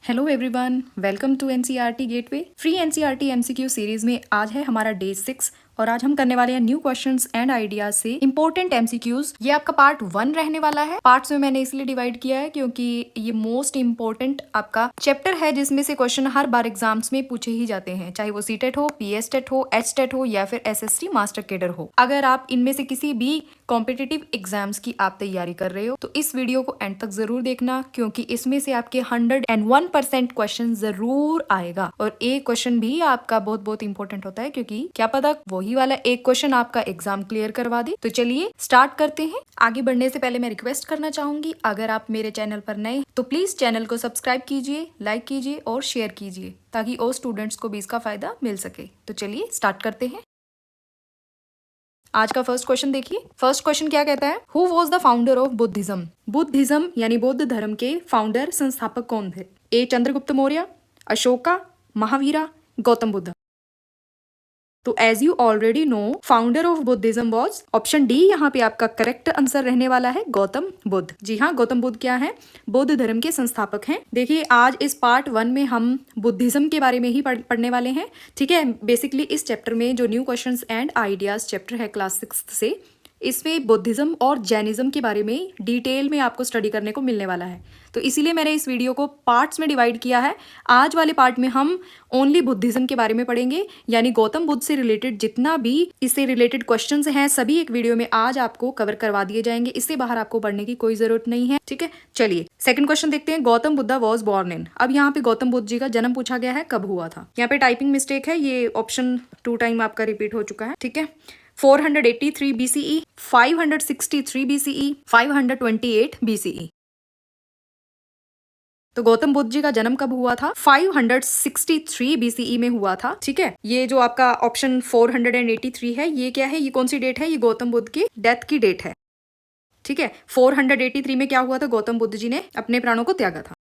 Hello everyone, welcome to NCERT gateway. Free NCERT MCQ series में आज है हमारा डे 6 और आज हम करने वाले हैं न्यू क्वेश्चंस एंड आइडियाज से इंपॉर्टेंट एमसीक्यूज। ये आपका पार्ट 1 रहने वाला है। पार्ट्स में मैंने इसलिए डिवाइड किया है क्योंकि ये मोस्ट इंपॉर्टेंट आपका चैप्टर है जिसमें से क्वेश्चन हर बार एग्जाम्स में पूछे ही जाते हैं, चाहे वो सीटेट हो, पीएस टेट हो, एच टेट हो या फिर एसएससी मास्टर केडर हो। अगर आप इनमें से किसी भी कॉम्पिटिटिव एग्जाम्स की आप तैयारी कर रहे हो तो इस वीडियो को एंड तक जरूर देखना, क्योंकि इसमें से आपके 101% क्वेश्चन जरूर आएगा। और एक क्वेश्चन भी आपका बहुत बहुत इंपॉर्टेंट होता है, क्योंकि क्या पता वही वाला एक क्वेश्चन आपका एग्जाम क्लियर करवा दे। तो चलिए स्टार्ट करते हैं। आगे बढ़ने से पहले मैं रिक्वेस्ट करना चाहूंगी, अगर आप मेरे चैनल पर नए तो प्लीज चैनल को सब्सक्राइब कीजिए, लाइक कीजिए और शेयर कीजिए, ताकि और स्टूडेंट्स को भी इसका फायदा मिल सके। तो चलिए स्टार्ट करते हैं। आज का फर्स्ट क्वेश्चन देखिए। फर्स्ट क्वेश्चन क्या कहता है, who was the founder of Buddhism. Buddhism यानी बौद्ध धर्म के फाउंडर संस्थापक कौन थे? ए चंद्रगुप्त मौर्य, अशोका, महावीरा, गौतम बुद्ध। तो as you already know, founder of Buddhism was option D. यहाँ पे आपका करेक्ट आंसर रहने वाला है गौतम बुद्ध। जी हाँ, गौतम बुद्ध क्या है? बौद्ध धर्म के संस्थापक हैं। देखिए आज इस पार्ट 1 में हम बुद्धिज्म के बारे में ही पढ़ने वाले हैं। ठीक है, बेसिकली इस चैप्टर में जो new questions and ideas chapter है क्लास 6 से, इसमें बुद्धिज्म और जैनिज्म के बारे में डिटेल में आपको स्टडी करने को मिलने वाला है। तो इसीलिए मैंने इस वीडियो को पार्ट्स में डिवाइड किया है। आज वाले पार्ट में हम ओनली बुद्धिज्म के बारे में पढ़ेंगे, यानी गौतम बुद्ध से रिलेटेड जितना भी इससे रिलेटेड क्वेश्चंस हैं सभी एक वीडियो में आज आपको कवर करवा दिए जाएंगे। इससे बाहर आपको पढ़ने की कोई जरूरत नहीं है। ठीक है, चलिए सेकंड क्वेश्चन देखते हैं। Gautam Buddha was born in. अब यहाँ पे गौतम बुद्ध जी का जन्म पूछा गया है, कब हुआ था। यहाँ पे टाइपिंग मिस्टेक है, ये ऑप्शन 2 टाइम आपका रिपीट हो चुका है। ठीक है, 483 BCE, 563 BCE, 528 BCE। तो गौतम बुद्ध जी का जन्म कब हुआ था? 563 BCE में हुआ था। ठीक है, ये जो आपका ऑप्शन 483 है, ये क्या है, ये कौन सी डेट है? ये गौतम बुद्ध की डेथ की डेट है। ठीक है, 483 में क्या हुआ था? गौतम बुद्ध जी ने अपने प्राणों को त्यागा था।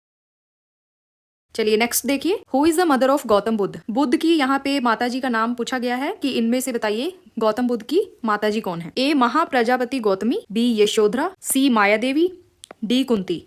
चलिए नेक्स्ट देखिए, who is the mother of Gautam Buddha. Buddha की यहाँ पे माता जी का नाम पूछा गया है कि इनमें से बताइए गौतम बुद्ध की माता जी कौन है। ए महाप्रजापति गौतमी, बी यशोधरा, सी माया देवी, डी कुंती।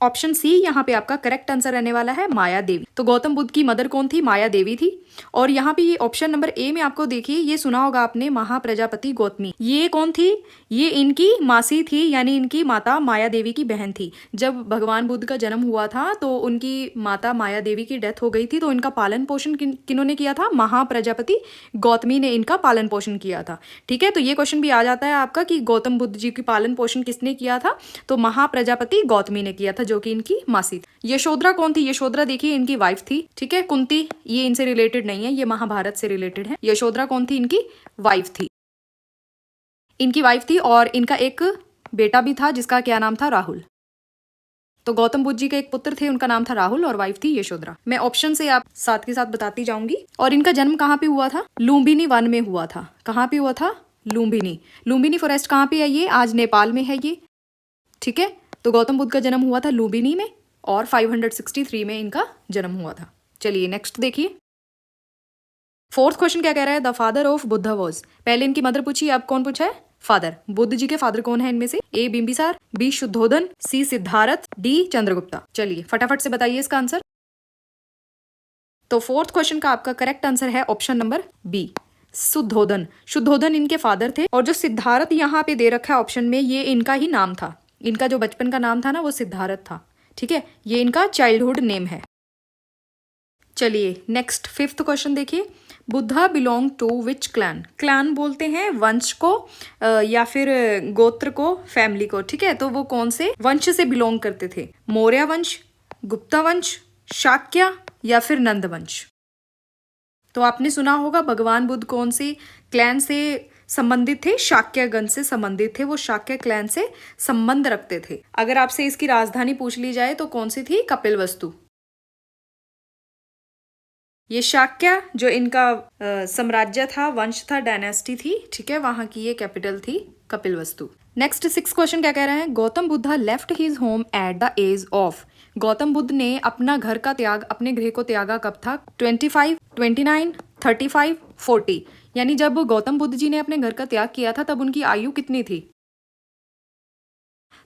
ऑप्शन सी यहाँ पे आपका करेक्ट आंसर रहने वाला है माया देवी। तो गौतम बुद्ध की मदर कौन थी? माया देवी थी। और यहाँ पे ये ऑप्शन नंबर ए में आपको देखिए, ये सुना होगा आपने महाप्रजापति गौतमी, ये कौन थी? ये इनकी मासी थी, यानी इनकी माता माया देवी की बहन थी। जब भगवान बुद्ध का जन्म हुआ था तो उनकी माता माया देवी की डेथ हो गई थी, तो इनका पालन पोषण किन्होंने किया था? महाप्रजापति गौतमी ने इनका पालन पोषण किया था। ठीक है, तो ये क्वेश्चन भी आ जाता है आपका कि गौतम बुद्ध जी की पालन पोषण किसने किया था? तो महाप्रजापति गौतमी ने किया था, जो कि इनकी मासी थी। यशोधरा कौन थी? यशोधरा देखिए इनकी वाइफ थी। ठीक है, कुंती ये इनसे रिलेटेड नहीं है, ये महाभारत से रिलेटेड है। यशोधरा कौन थी? इनकी वाइफ थी। इनकी वाइफ थी और इनका एक बेटा भी था जिसका क्या नाम था? राहुल। तो गौतम बुद्ध जी के एक पुत्र थे, उनका नाम था राहुल और वाइफ थी यशोधरा। मैं ऑप्शन से आप साथ के साथ बताती जाऊंगी। और इनका जन्म कहाँ पे हुआ था? लुम्बिनी वन में हुआ था। कहाँ पे हुआ था? लुम्बिनी। लुम्बिनी फॉरेस्ट कहाँ पे है? ये आज नेपाल में है ये। ठीक है, तो गौतम बुद्ध का जन्म हुआ था लुम्बिनी में और 563 में इनका जन्म हुआ था। चलिए नेक्स्ट देखिए। फोर्थ क्वेश्चन क्या कह रहा है, the father of Buddha was. पहले इनकी मदर पूछी, अब कौन पूछा है? फादर। बुद्ध जी के फादर कौन है इनमें से? ए बिंबिसार, बी शुद्धोधन, सी सिद्धार्थ, डी चंद्रगुप्ता। चलिए फटाफट से बताइए इसका आंसर। तो फोर्थ क्वेश्चन का आपका करेक्ट आंसर है option number B, Shuddhodana. Shuddhodana इनके फादर थे। और जो सिद्धार्थ यहाँ पे दे रखा है ऑप्शन में, ये इनका ही नाम था। इनका जो बचपन का नाम था ना, वो सिद्धार्थ था। ठीक है, ये इनका चाइल्डहुड नेम है। चलिए नेक्स्ट फिफ्थ क्वेश्चन देखिए, Buddha belong to which clan. Clan बोलते हैं वंश को या फिर गोत्र को, फैमिली को। ठीक है, तो वो कौन से वंश से बिलोंग करते थे? मौर्य वंश, गुप्ता वंश, शाक्य या फिर नंद वंश। तो आपने सुना होगा भगवान बुद्ध कौन से क्लैन से संबंधित थे? शाक्य गण से संबंधित थे। वो शाक्य क्लैन से संबंध रखते थे। अगर आपसे इसकी राजधानी पूछ ली जाए तो कौन सी थी? कपिलवस्तु। ये शाक्य जो इनका साम्राज्य था, वंश था, डायनेस्टी थी। ठीक है, वहां की ये कैपिटल थी कपिलवस्तु। नेक्स्ट सिक्स क्वेश्चन क्या कह रहा है, Gautam Buddha left his home at the age of. Gautam Buddha ने अपना घर का त्याग, अपने गृह को त्यागा कब था? 25, 29, 35, 40। यानी जब गौतम बुद्ध जी ने अपने घर का त्याग किया था तब उनकी आयु कितनी थी?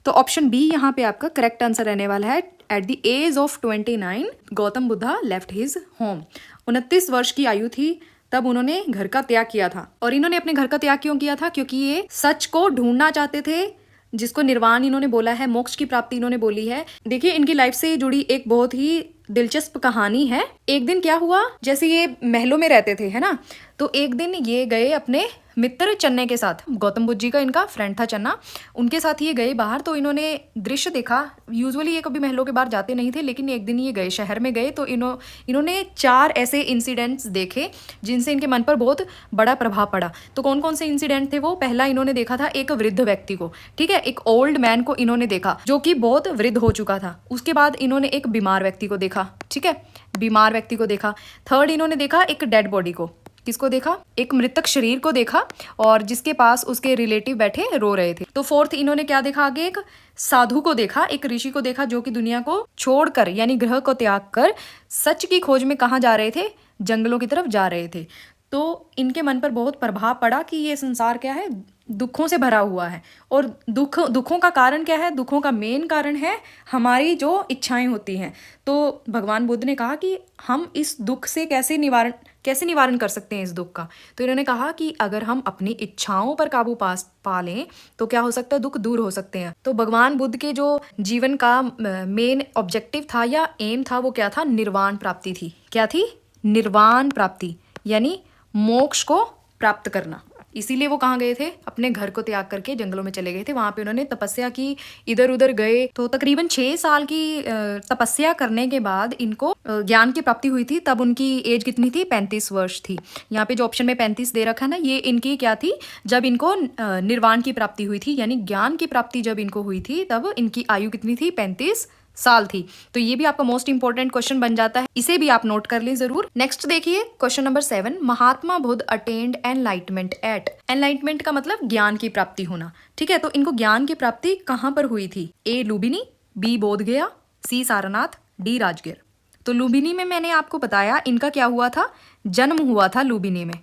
तो ऑप्शन बी यहाँ पे आपका करेक्ट आंसर रहने वाला है at the age of 29 Gautam Buddha left his home. 29 वर्ष की आयु थी तब उन्होंने घर का त्याग किया था। और इन्होंने अपने घर का त्याग क्यों किया था? क्योंकि ये सच को ढूंढना चाहते थे, जिसको निर्वाण इन्होंने बोला है, मोक्ष की प्राप्ति इन्होंने बोली है। देखिए, इनकी लाइफ से जुड़ी एक बहुत ही दिलचस्प कहानी है। एक दिन क्या हुआ, जैसे ये महलों में रहते थे, है ना, तो एक दिन ये गए अपने मित्र चन्ने के साथ। गौतम बुद्ध जी का इनका फ्रेंड था चन्ना, उनके साथ ये गए बाहर। तो इन्होंने दृश्य देखा। यूजुअली ये कभी महलों के बाहर जाते नहीं थे, लेकिन एक दिन ये गए, शहर में गए, तो इन्होंने 4 ऐसे इंसिडेंट्स देखे जिनसे इनके मन पर बहुत बड़ा प्रभाव पड़ा। तो कौन कौन से इंसिडेंट थे वो? पहला इन्होंने देखा था एक वृद्ध व्यक्ति को, ठीक है, एक ओल्ड मैन को इन्होंने देखा जो कि बहुत वृद्ध हो चुका था। उसके बाद इन्होंने एक बीमार व्यक्ति को देखा, ठीक है, बीमार व्यक्ति को देखा। थर्ड इन्होंने देखा एक डेड बॉडी को। किसको देखा? एक मृतक शरीर को देखा, और जिसके पास उसके रिलेटिव बैठे रो रहे थे। तो फोर्थ इन्होंने क्या देखा? आगे एक साधु को देखा, एक ऋषि को देखा जो कि दुनिया को छोड़कर यानी ग्रह को त्याग कर सच की खोज में कहाँ जा रहे थे? जंगलों की तरफ जा रहे थे। तो इनके मन पर बहुत प्रभाव पड़ा कि ये संसार क्या है? दुखों से भरा हुआ है। और दुखों का कारण क्या है? दुखों का मेन कारण है हमारी जो इच्छाएं होती हैं। तो भगवान बुद्ध ने कहा कि हम इस दुख से कैसे निवारण कर सकते हैं इस दुख का? तो इन्होंने कहा कि अगर हम अपनी इच्छाओं पर काबू पा लें तो क्या हो सकता है? दुख दूर हो सकते हैं। तो भगवान बुद्ध के जो जीवन का मेन ऑब्जेक्टिव था या एम था वो क्या था? निर्वाण प्राप्ति थी। क्या थी? निर्वाण प्राप्ति, यानी मोक्ष को प्राप्त करना। इसीलिए वो कहाँ गए थे? अपने घर को त्याग करके जंगलों में चले गए थे। वहां पे उन्होंने तपस्या की, इधर उधर गए। तो तकरीबन 6 साल की तपस्या करने के बाद इनको ज्ञान की प्राप्ति हुई थी। तब उनकी एज कितनी थी? 35 वर्ष थी। यहाँ पे जो ऑप्शन में 35 दे रखा है ना, ये इनकी क्या थी? जब इनको निर्वाण की प्राप्ति हुई थी, यानी ज्ञान की प्राप्ति जब इनको हुई थी, तब इनकी आयु कितनी थी? 35 साल थी। तो ये भी आपका मोस्ट इंपोर्टेंट क्वेश्चन बन जाता है, इसे भी आप नोट कर लें जरूर। नेक्स्ट देखिए question number 7, Mahatma Buddha attained enlightenment at. Enlightenment का मतलब ज्ञान की प्राप्ति होना, ठीक है। तो इनको ज्ञान की प्राप्ति कहां पर हुई थी? ए लुम्बिनी, बी बोध गया, सी सारनाथ, डी राजगीर। तो लुम्बिनी में मैंने आपको बताया इनका क्या हुआ था? जन्म हुआ था लुम्बिनी में,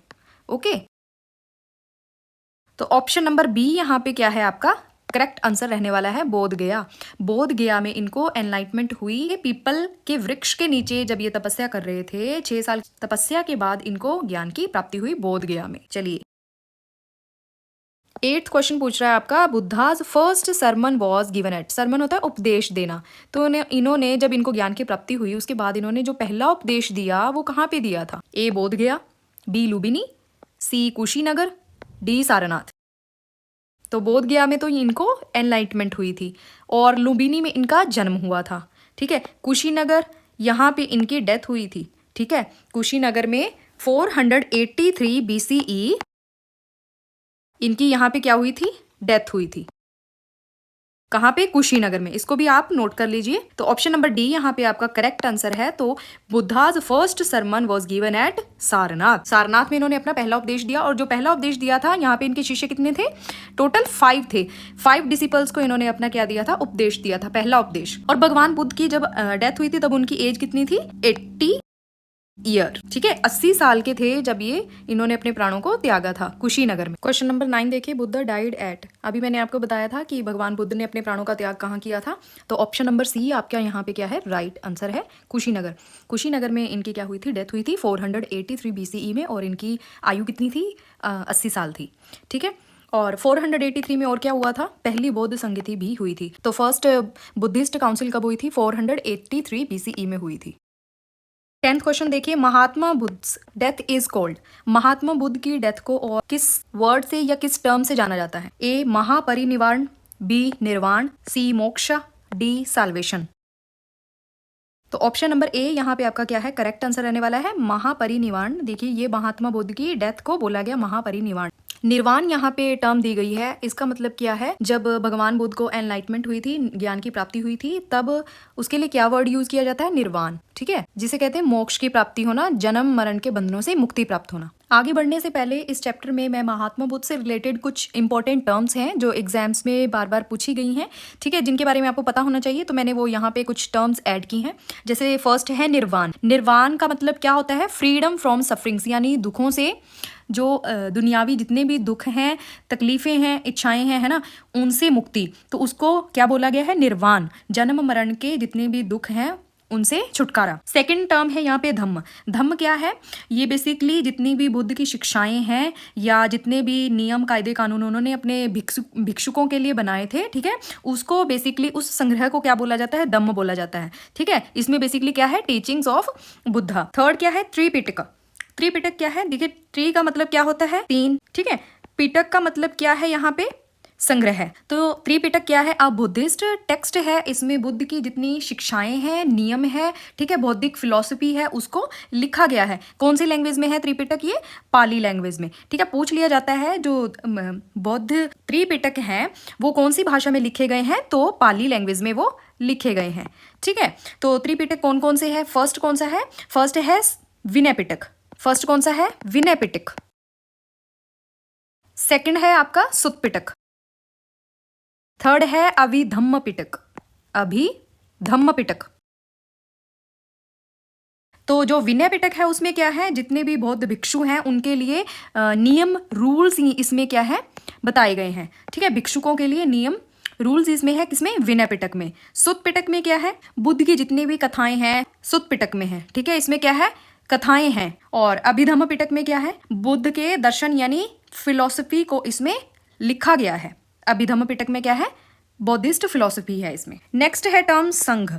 ओके। तो ऑप्शन नंबर बी यहाँ पे क्या है आपका? करेक्ट आंसर रहने वाला है बोध गया। बोध गया में इनको एनलाइटमेंट हुई। पीपल के वृक्ष के नीचे जब ये तपस्या कर रहे थे, 6 साल तपस्या के बाद इनको ज्ञान की प्राप्ति हुई बोध गया में। चलिए 8th क्वेश्चन पूछ रहा है आपका, Buddha's first sermon was given at. Sermon होता है उपदेश देना। तो इन्होंने जब इनको ज्ञान की प्राप्ति हुई उसके बाद इन्होंने जो पहला उपदेश दिया वो कहाँ पे दिया था? ए बोध गया, बी लुम्बिनी, सी कुशीनगर, डी सारनाथ। तो बोध गया में तो इनको एनलाइटमेंट हुई थी और लुम्बिनी में इनका जन्म हुआ था, ठीक है। कुशीनगर यहाँ पे इनकी डेथ हुई थी, ठीक है। कुशीनगर में 483 BCE इनकी यहाँ पे क्या हुई थी? डेथ हुई थी। कहाँ पे? कुशीनगर में। इसको भी आप नोट कर लीजिए। तो ऑप्शन नंबर डी यहाँ पे आपका करेक्ट आंसर है। तो Buddha's first Sarman was given at Sarnath. Sarnath में इन्होंने अपना पहला उपदेश दिया, और जो पहला उपदेश दिया था, यहाँ पे इनके शिष्य कितने थे? टोटल 5 थे। 5 डिसिपल्स को इन्होंने अपना क्या दिया था? उपदेश दिया था, पहला उपदेश। और भगवान बुद्ध की जब डेथ हुई थी तब उनकी एज कितनी थी? 80 ईयर, ठीक है। 80 साल के थे जब ये इन्होंने अपने प्राणों को त्यागा था कुशीनगर में। क्वेश्चन नंबर 9 देखिए, बुद्ध डाइड एट। अभी मैंने आपको बताया था कि भगवान बुद्ध ने अपने प्राणों का त्याग कहाँ किया था। तो ऑप्शन नंबर सी आपका यहाँ पे क्या है? राइट आंसर है कुशीनगर। कुशीनगर में इनकी क्या हुई थी? डेथ हुई थी 483 BCE में, और इनकी आयु कितनी थी? 80 साल थी, ठीक है। और 483 में और क्या हुआ था? पहली बौद्ध संगति भी हुई थी। तो फर्स्ट बुद्धिस्ट काउंसिल कब हुई थी? 483 BCE में हुई थी। 10th क्वेश्चन देखिए, Mahatma Buddha death is called. Mahatma Buddha की डेथ को और किस वर्ड से या किस टर्म से जाना जाता है? ए महापरिनिर्वाण, बी निर्वाण, सी मोक्ष, डी साल्वेशन। तो ऑप्शन नंबर ए यहाँ पे आपका क्या है? करेक्ट आंसर रहने वाला है महापरिनिर्वाण। देखिए ये महात्मा बुद्ध की डेथ को बोला गया महापरिनिर्वाण। निर्वाण यहाँ पे टर्म दी गई है, इसका मतलब क्या है? जब भगवान बुद्ध को एनलाइटमेंट हुई थी, ज्ञान की प्राप्ति हुई थी, तब उसके लिए क्या वर्ड यूज किया जाता है? निर्वाण, ठीक है, जिसे कहते हैं मोक्ष की प्राप्ति होना, जन्म मरण के बंधनों से मुक्ति प्राप्त होना। आगे बढ़ने से पहले इस चैप्टर में मैं महात्मा बुद्ध से रिलेटेड कुछ इंपॉर्टेंट टर्म्स हैं जो एग्जाम्स में बार बार पूछी गई हैं, ठीक है, जिनके बारे में आपको पता होना चाहिए, तो मैंने वो यहाँ पे कुछ टर्म्स ऐड की हैं। जैसे फर्स्ट है निर्वाण। निर्वाण का मतलब क्या होता है? फ्रीडम फ्रॉम सफरिंग्स, यानी दुखों से, जो दुनियावी जितने भी दुख हैं, तकलीफ़ें हैं, इच्छाएं हैं, है ना, उनसे मुक्ति, तो उसको क्या बोला गया है? निर्वाण। जन्म मरण के जितने भी दुख हैं उनसे छुटकारा। सेकंड टर्म है यहाँ पे धम्म। धम्म क्या है? ये बेसिकली जितनी भी बुद्ध की शिक्षाएं हैं या जितने भी नियम कायदे कानून उन्होंने अपने भिक्षुकों के लिए बनाए थे, ठीक है, उसको बेसिकली उस संग्रह को क्या बोला जाता है? धम्म बोला जाता है, ठीक है। इसमें बेसिकली क्या है? Teachings of Buddha. थर्ड क्या है? त्रिपिटक। त्रिपिटक क्या है? देखिए, ट्री का मतलब क्या होता है? तीन, ठीक है। पिटक का मतलब क्या है? यहाँ पे संग्रह है। तो त्रिपिटक क्या है? अब बुद्धिस्ट टेक्स्ट है, इसमें बुद्ध की जितनी शिक्षाएं हैं, नियम है, ठीक है, बौद्धिक फिलॉसफी है, उसको लिखा गया है। कौन सी लैंग्वेज में है त्रिपिटक? ये पाली लैंग्वेज में, ठीक है। पूछ लिया जाता है जो बौद्ध त्रिपिटक हैं वो कौन सी भाषा में लिखे गए हैं, तो पाली लैंग्वेज में वो लिखे गए हैं, ठीक है। तो त्रिपिटक कौन कौन से है? फर्स्ट कौन सा है? फर्स्ट है विनय पिटक। फर्स्ट कौन सा है? विनय पिटक। सेकंड है आपका सुत पिटक। थर्ड है अभिधम्म पिटक। अभिधम्म पिटक। तो जो विनय पिटक है उसमें क्या है? जितने भी बौद्ध भिक्षु हैं उनके लिए नियम रूल्स इसमें क्या है? बताए गए हैं, ठीक है। भिक्षुकों के लिए नियम रूल्स इसमें है, किसमें? विनय पिटक में। सुत पिटक में क्या है? बुद्ध की जितनी भी कथाएं हैं सुत पिटक में है, ठीक है, इसमें क्या है? कथाएं हैं। और अभिधम्म पिटक में क्या है? बुद्ध के दर्शन यानी फिलॉसफी को इसमें लिखा गया है। अभिधम्म पिटक में क्या है? बौद्धिस्ट फिलॉसफी है इसमें। नेक्स्ट है टर्म संघ।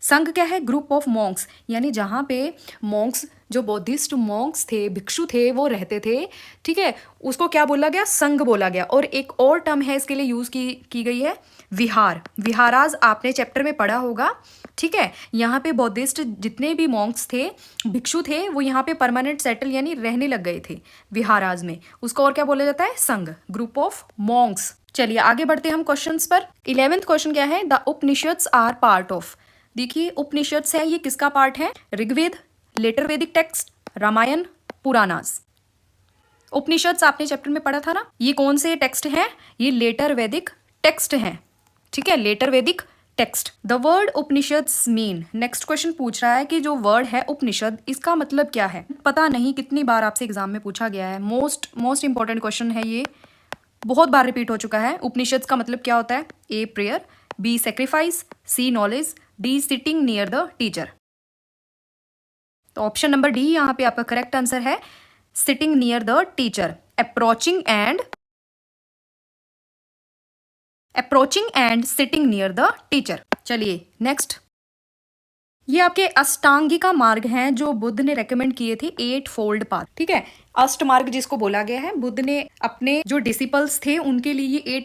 संघ क्या है? ग्रुप ऑफ मॉन्क्स, यानी जहाँ पे मॉन्क्स, जो बौद्धिस्ट मॉन्क्स थे, भिक्षु थे, वो रहते थे, ठीक है, उसको क्या बोला गया? संघ बोला गया। और एक और टर्म है इसके लिए यूज की गई है, विहार। विहाराज आपने चैप्टर में पढ़ा होगा, ठीक है। यहाँ पे बौद्धिस्ट जितने भी मॉन्क्स थे, भिक्षु थे, वो यहाँ पे परमानेंट सेटल यानी रहने लग गए थे विहाराज में। उसको और क्या बोला जाता है? संघ, ग्रुप ऑफ मॉन्क्स। चलिए आगे बढ़ते हैं हम क्वेश्चंस पर। 11th क्वेश्चन क्या है? The Upanishads are part of. देखिए, उपनिषद्स है, ये किसका पार्ट है? Rigveda, later Vedic text, Ramayana, Puranas. Upanishads आपने चैप्टर में पढ़ा था ना, ये कौन से टेक्स्ट हैं? ये लेटर वैदिक टेक्स्ट हैं, ठीक है, letter Vedic text. The word Upanishads mean. Next question पूछ रहा है कि जो वर्ड है उपनिषद, इसका मतलब क्या है? पता नहीं कितनी बार आपसे एग्जाम में पूछा गया है। मोस्ट इंपॉर्टेंट क्वेश्चन है ये, बहुत बार रिपीट हो चुका है। उपनिषद का मतलब क्या होता है? A prayer, B sacrifice, C knowledge, D sitting near the teacher. तो ऑप्शन नंबर डी यहाँ पे आपका करेक्ट आंसर है, sitting near the teacher, approaching and sitting near the teacher. चलिए नेक्स्ट, ये आपके अष्टांगिका मार्ग हैं जो बुद्ध ने रेकमेंड किए थे, 8 फोल्ड पाथ, ठीक है। अष्ट मार्ग जिसको बोला गया है, बुद्ध ने अपने जो डिसिपल्स थे उनके लिए ये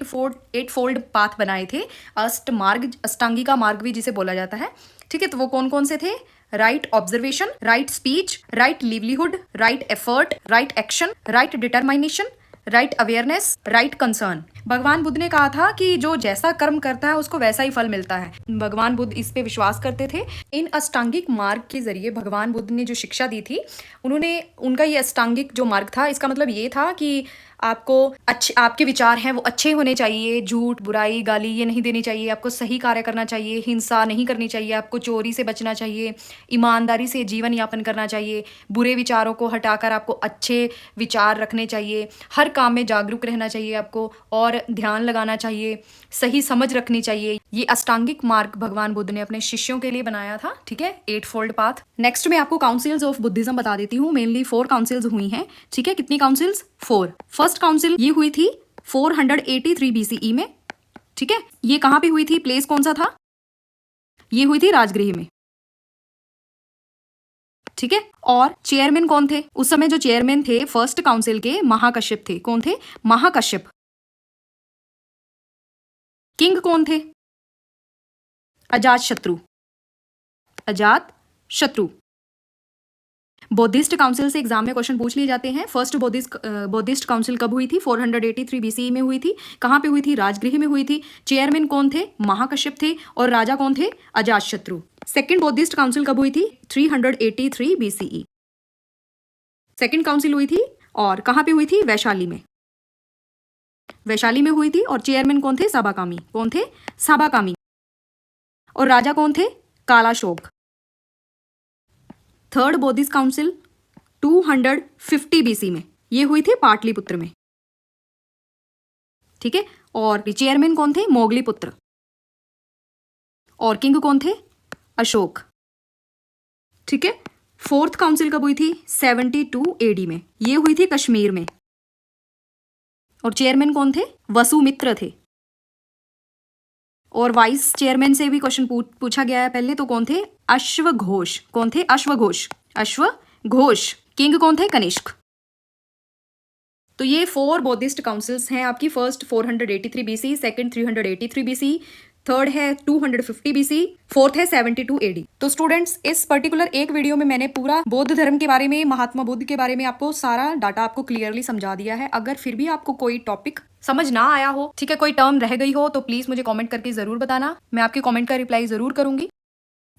8 फोल्ड पाथ बनाए थे। अष्ट मार्ग, अष्टांगिका मार्ग भी जिसे बोला जाता है, ठीक है। तो वो कौन कौन से थे? Right observation, right speech, right livelihood, right effort, right action, right determination, right awareness, right concern. भगवान बुद्ध ने कहा था कि जो जैसा कर्म करता है उसको वैसा ही फल मिलता है। भगवान बुद्ध इस पे विश्वास करते थे। इन अष्टांगिक मार्ग के जरिए भगवान बुद्ध ने जो शिक्षा दी थी, उनका ये अष्टांगिक जो मार्ग था, इसका मतलब ये था कि आपको आपके विचार हैं वो अच्छे होने चाहिए, झूठ, बुराई, गाली ये नहीं देनी चाहिए, आपको सही कार्य करना चाहिए, हिंसा नहीं करनी चाहिए, आपको चोरी से बचना चाहिए, ईमानदारी से जीवन यापन करना चाहिए, बुरे विचारों को हटाकर आपको अच्छे विचार रखने चाहिए, हर काम में जागरूक रहना चाहिए आपको, और ध्यान लगाना चाहिए, सही समझ रखनी चाहिए। ये अष्टांगिक मार्ग भगवान बुद्ध ने अपने शिष्यों के लिए बनाया था, ठीक है, 8 फोल्ड पाथ। नेक्स्ट मैं आपको काउंसिल्स ऑफ बुद्धिज्म बता देती हूँ। मेनली 4 काउंसिल्स हुई हैं, ठीक है। कितनी काउंसिल्स? 4। फर्स्ट काउंसिल ये हुई थी 483 BCE में, ठीक है। ये कहाँ पे हुई थी? प्लेस कौन सा था? ये हुई थी राजगृह में, ठीक है। और चेयरमैन कौन थे उस समय? जो चेयरमैन थे फर्स्ट काउंसिल के, महाकश्यप थे। कौन थे? महाकश्यप। किंग कौन थे? अजात शत्रु। अजात शत्रु। बौद्धिस्ट काउंसिल से एग्जाम में क्वेश्चन पूछ लिए जाते हैं। फर्स्ट बौद्धिस्ट काउंसिल कब हुई थी? 483 BCE में हुई थी। कहाँ पे हुई थी? राजगृह में हुई थी। चेयरमैन कौन थे? महाकश्यप थे। और राजा कौन थे? अजातशत्रु। सेकंड बौद्धिस्ट काउंसिल कब हुई थी? 383 BCE। सेकंड काउंसिल हुई थी और कहाँ पे हुई थी? वैशाली में। वैशाली में हुई थी। और चेयरमैन कौन थे? साबाकामी। कौन थे? साबाकामी। और राजा कौन थे? Kalashoka. Third Buddhist council 250 BC में, ये हुई थी पाटलिपुत्र में। ठीक है। और चेयरमैन कौन थे? मोगलीपुत्र। और किंग कौन थे? अशोक। ठीक है। फोर्थ काउंसिल कब हुई थी? 72 एडी में, ये हुई थी कश्मीर में। और चेयरमैन कौन थे? वसुमित्र थे। और वाइस चेयरमैन से भी क्वेश्चन पूछा गया है पहले, तो कौन थे? अश्वघोष। कौन थे? अश्वघोष। अश्वघोष। किंग कौन थे? कनिष्क। तो ये 4 बौद्धिस्ट काउंसिल्स हैं आपकी। First 483 BC, second 383 BC, third है 250 बीसी, फोर्थ है 72 एडी। तो स्टूडेंट्स, इस पर्टिकुलर एक वीडियो में मैंने पूरा बौद्ध धर्म के बारे में, महात्मा बुद्ध के बारे में आपको सारा डाटा आपको क्लियरली समझा दिया है। अगर फिर भी आपको कोई टॉपिक समझ ना आया हो, ठीक है, कोई टर्म रह गई हो, तो प्लीज मुझे कमेंट करके जरूर बताना। मैं आपके कमेंट का रिप्लाई जरूर करूंगी।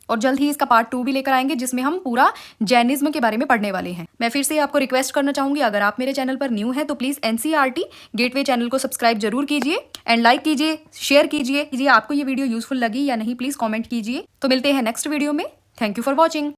और जल्द ही इसका पार्ट 2 भी लेकर आएंगे, जिसमें हम पूरा जैनिज्म के बारे में पढ़ने वाले हैं। मैं फिर से आपको रिक्वेस्ट करना चाहूंगी, अगर आप मेरे चैनल पर न्यू हैं तो प्लीज एनसीईआरटी गेटवे चैनल को सब्सक्राइब जरूर कीजिए एंड लाइक कीजिए, शेयर कीजिए। आपको ये वीडियो यूजफुल लगी या नहीं प्लीज कॉमेंट कीजिए। तो मिलते हैं नेक्स्ट वीडियो में। Thank you for watching.